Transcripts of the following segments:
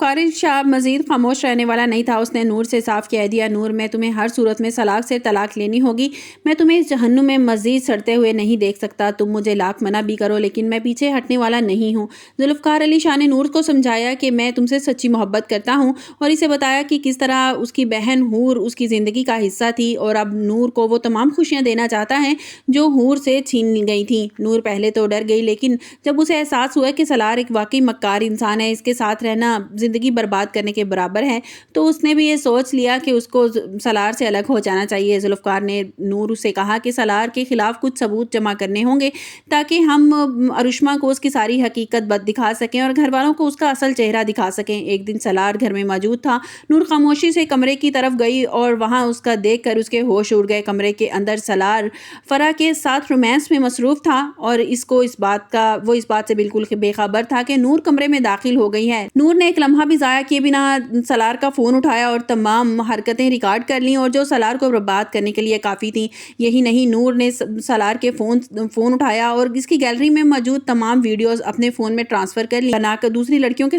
जुल्फ़कार अली शाह मज़ीद खामोश रहने वाला नहीं था। उसने नूर से साफ कह दिया, नूर मैं तुम्हें हर सूरत में सलाख से तलाक लेनी होगी। मैं तुम्हें इस जहन्नुम में मज़ीद सड़ते हुए नहीं देख सकता। तुम मुझे लाख मना भी करो लेकिन मैं पीछे हटने वाला नहीं हूँ। जुल्फ़कार अली शाह ने नूर को समझाया कि मैं तुमसे सच्ची मोहब्बत करता हूँ और इसे बताया कि किस तरह उसकी बहन हूर उसकी ज़िंदगी का हिस्सा थी और अब नूर को वो तमाम खुशियाँ देना चाहता है जो हूर से छीन गई थी। नूर पहले तो डर गई, लेकिन जब उसे एहसास हुआ कि सलार एक वाकई मक्कार इंसान है, इसके साथ रहना ज़िंदगी बर्बाद करने के बराबर है, तो उसने भी ये सोच लिया कि उसको सलार से अलग हो जाना चाहिए। जुल्फ़कार ने नूर से कहा कि सलार के खिलाफ कुछ सबूत जमा करने होंगे ताकि हम अरुष्मा को उसकी सारी हकीकत दिखा सकें और घर वालों को उसका असल चेहरा दिखा सकें। एक दिन सलार घर में मौजूद था। नूर खामोशी से कमरे की तरफ गई और वहाँ उसका देखकर उसके होश उड़ गए। कमरे के अंदर सलार फरा के साथ रोमांस में मसरूफ़ था और इस बात से बिल्कुल बेखबर था कि नूर कमरे में दाखिल हो गई है। नूर ने एक लम्हा भी ज़ाया किए बिना सलार का फ़ोन उठाया और तमाम हरकतें रिकॉर्ड कर लीं और जो सलार को बर्बाद करने के लिए काफ़ी थी। यही नहीं, नूर ने सलार के फ़ोन उठाया और इसकी गैलरी में मौजूद तमाम वीडियोज़ अपने फ़ोन में ट्रांसफ़र कर ली, बनाकर दूसरी लड़कियों के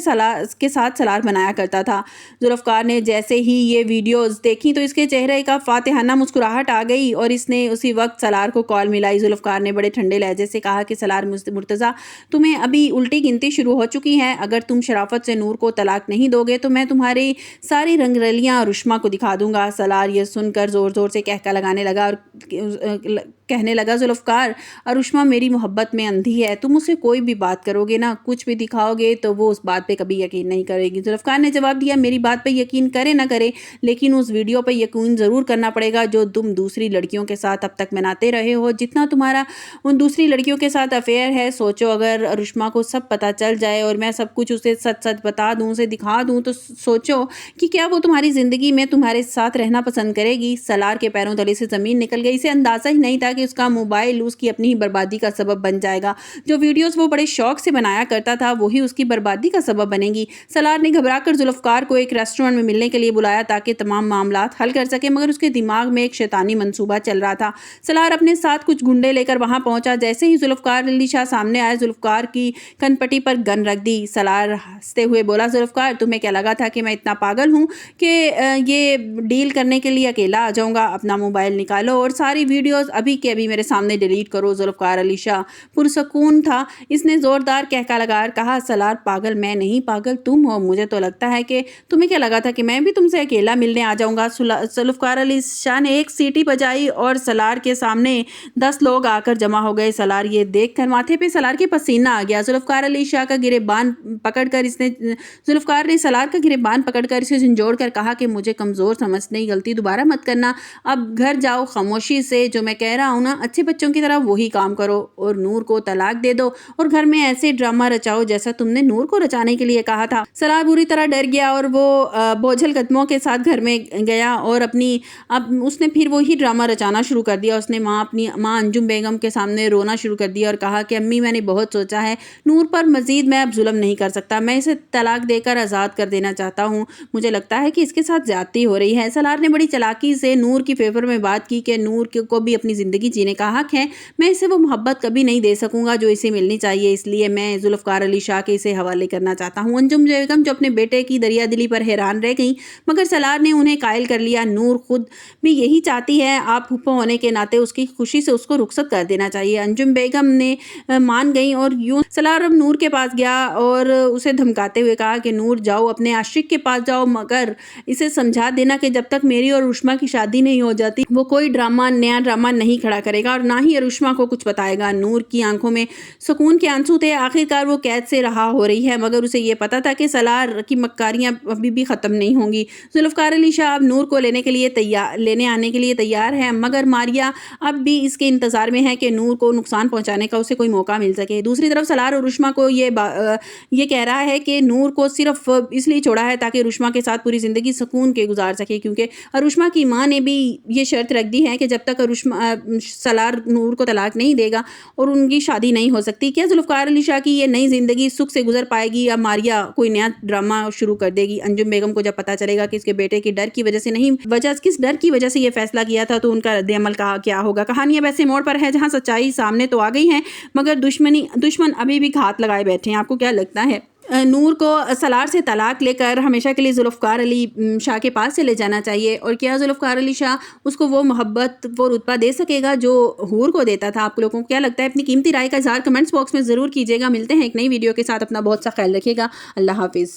साथ सलार बनाया करता था। जुल्फ़कार ने जैसे ही ये वीडियोज़ देखी तो इसके चेहरे का फातिहाना मुस्कुराहट आ गई और इसने उसी वक्त सलार को कॉल मिलाई। जुल्फ़कार ने बड़े ठंडे लहजे से कहा कि सलार मुर्तज़ा, तुम्हें अभी उल्टी गिनती शुरू हो चुकी है। अगर तुम शराफत से नूर को तलाक नहीं दोगे तो मैं तुम्हारी सारी रंगरलियाँ अरुष्मा को दिखा दूंगा। सलार ये सुनकर ज़ोर ज़ोर से कहका लगाने लगा और कहने लगा, जुल्फ़कार, अरुष्मा मेरी मोहब्बत में अंधी है। तुम उसे कोई भी बात करोगे ना, कुछ भी दिखाओगे तो वो उस बात पे कभी यकीन नहीं करेगी। जुल्फ़कार ने जवाब दिया, मेरी बात पे यकीन करे ना करे लेकिन उस वीडियो पे यकीन ज़रूर करना पड़ेगा जो तुम दूसरी लड़कियों के साथ अब तक मनाते रहे हो। जितना तुम्हारा उन दूसरी लड़कियों के साथ अफेयर है, सोचो अगर अरुष्मा को सब पता चल जाए और मैं सब कुछ उसे सच बता दूँ, उसे दिखा दूँ, तो सोचो कि क्या वो तुम्हारी ज़िंदगी में तुम्हारे साथ रहना पसंद करेगी। सलार के पैरों तले से ज़मीन निकल गई। इसे अंदाज़ा ही नहीं था कि उसका मोबाइल उसकी अपनी ही बर्बादी का सबब बन जाएगा। जो वीडियोस वो बड़े शौक से बनाया करता था वही उसकी बर्बादी का सबब बनेगी। सलार ने घबराकर जुल्फ़कार को एक रेस्टोरेंट में मिलने के लिए बुलाया ताकि तमाम मामलात हल कर सके, मगर उसके दिमाग में एक शैतानी मंसूबा चल रहा था। सलार अपने साथ कुछ गुंडे लेकर वहां पहुंचा। जैसे ही जुल्फ़कार अली शाह सामने आए, जुल्फ़कार की कनपट्टी पर गन रख दी। सलार हंसते हुए बोला, जुल्फ़कार, तुम्हें क्या लगा था कि मैं इतना पागल हूँ कि ये डील करने के लिए अकेला आ जाऊँगा? अपना मोबाइल निकालो और सारी वीडियोज़ अभी के अभी मेरे सामने डिलीट करो। जुल्फ़कार अली शाह पुरसकून था। इसने ज़ोरदार कहका लगाकर कहा, सलार, पागल मैं नहीं, पागल तुम हो। मुझे तो लगता है कि तुम्हें क्या लगा था कि मैं भी तुमसे अकेला मिलने आ जाऊँगा? जुल्फ़कार अली शाह ने एक सीटी बजाई और सलार के सामने 10 लोग आकर जमा हो गए। सलार ये देखकर माथे पे सलार के पसीना आ गया। जुल्फ़कार ने सलार का गिरेबान पकड़कर इसे झंझोड़ कर कहा कि मुझे कमज़ोर समझने की गलती दोबारा मत करना। अब घर जाओ, खामोशी से जो मैं कह रहा हूँ ना, अच्छे बच्चों की तरह वही काम करो और नूर को तलाक दे दो और घर में ऐसे ड्रामा रचाओ जैसा तुमने नूर को रचाने के लिए कहा था। सलार बुरी तरह डर गया और वो बोझल कदमों के साथ घर में गया और अब उसने फिर वही ड्रामा रचाना शुरू कर दिया। उसने अपनी माँ अंजुम बेगम के सामने रोना शुरू कर दिया और कहा कि अम्मी, मैंने बहुत सोचा है, नूर पर मजीद मैं अब जुल्म नहीं कर सकता। मैं इसे तलाक देकर आज़ाद कर देना चाहता हूँ। मुझे लगता है कि इसके साथ ज्यादती हो रही है। सलार ने बड़ी चालाकी से नूर की फेवर में बात की कि नूर को भी अपनी ज़िंदगी जीने का हक है। मैं इसे वो मोहब्बत कभी नहीं दे सकूंगा जो इसे मिलनी चाहिए, इसलिए मैं जुल्फ़कार अली शाह के इसे हवाले करना चाहता हूँ। अंजुम बेगम जो अपने बेटे की दरिया दिली पर हैरान रह गई, मगर सलार ने उन्हें कायल कर लिया। नूर खुद भी यही चाहती है, आप फूफा होने के नाते उसकी खुशी से उसको रुखसत कर देना चाहिए। अंजुम बेगम ने मान गई और यूं सलार अब नूर के पास गया और उसे धमकाते हुए कहा कि नूर, जाओ अपने आशिक के पास जाओ, मगर इसे समझा देना कि जब तक मेरी और अरुष्मा की शादी नहीं हो जाती वो कोई नया ड्रामा नहीं खड़ा करेगा और ना ही अरुष्मा को कुछ बताएगा। नूर की आंखों में सुकून के आंसू थे। आखिरकार वो कैद से रहा हो रही है, मगर उसे ये पता था कि सलार की मक्कारियां अभी भी ख़त्म नहीं होंगी। जुल्फ़कार अली शाह अब नूर को लेने आने के लिए तैयार है, मगर मारिया अब भी इसके इंतज़ार में है कि नूर को नुकसान पहुंचाने का उसे कोई मौका मिल सके। दूसरी तरफ सलार और अरुष्मा को ये कह रहा है कि नूर को सिर्फ इसलिए छोड़ा है ताकि अरुष्मा के साथ पूरी ज़िंदगी सुकून के गुजार सके, क्योंकि अरुष्मा की माँ ने भी ये शर्त रख दी है कि जब तक सलार नूर को तलाक नहीं देगा और उनकी शादी नहीं हो सकती। क्या जुल्फ़कार अली शाह की ये नई ज़िंदगी सुख से गुजर पाएगी या मारिया कोई नया ड्रामा शुरू कर देगी? अंजुम बेगम को जब पता चलेगा कि इसके बेटे की डर की वजह से नहीं, किस डर की वजह से ये फैसला किया था, तो उनका रद्द-ए-अमल क्या होगा? कहानी अब ऐसे मोड़ पर है जहाँ सच्चाई सामने तो आ गई है, मगर दुश्मन अभी भी घात लगाए बैठे हैं। आपको क्या लगता है? نور کو سالار سے طلاق لے کر ہمیشہ کے لیے ذوالفقار علی شاہ کے پاس سے لے جانا چاہیے، اور کیا ذوالفقار علی شاہ اس کو وہ محبت وہ رتبہ دے سکے گا جو حور کو دیتا تھا؟ آپ لوگوں کو کیا لگتا ہے؟ اپنی قیمتی رائے کا اظہار کمنٹس باکس میں ضرور کیجیے گا۔ ملتے ہیں ایک نئی ویڈیو کے ساتھ، اپنا بہت سا خیال رکھیے گا۔ اللہ حافظ۔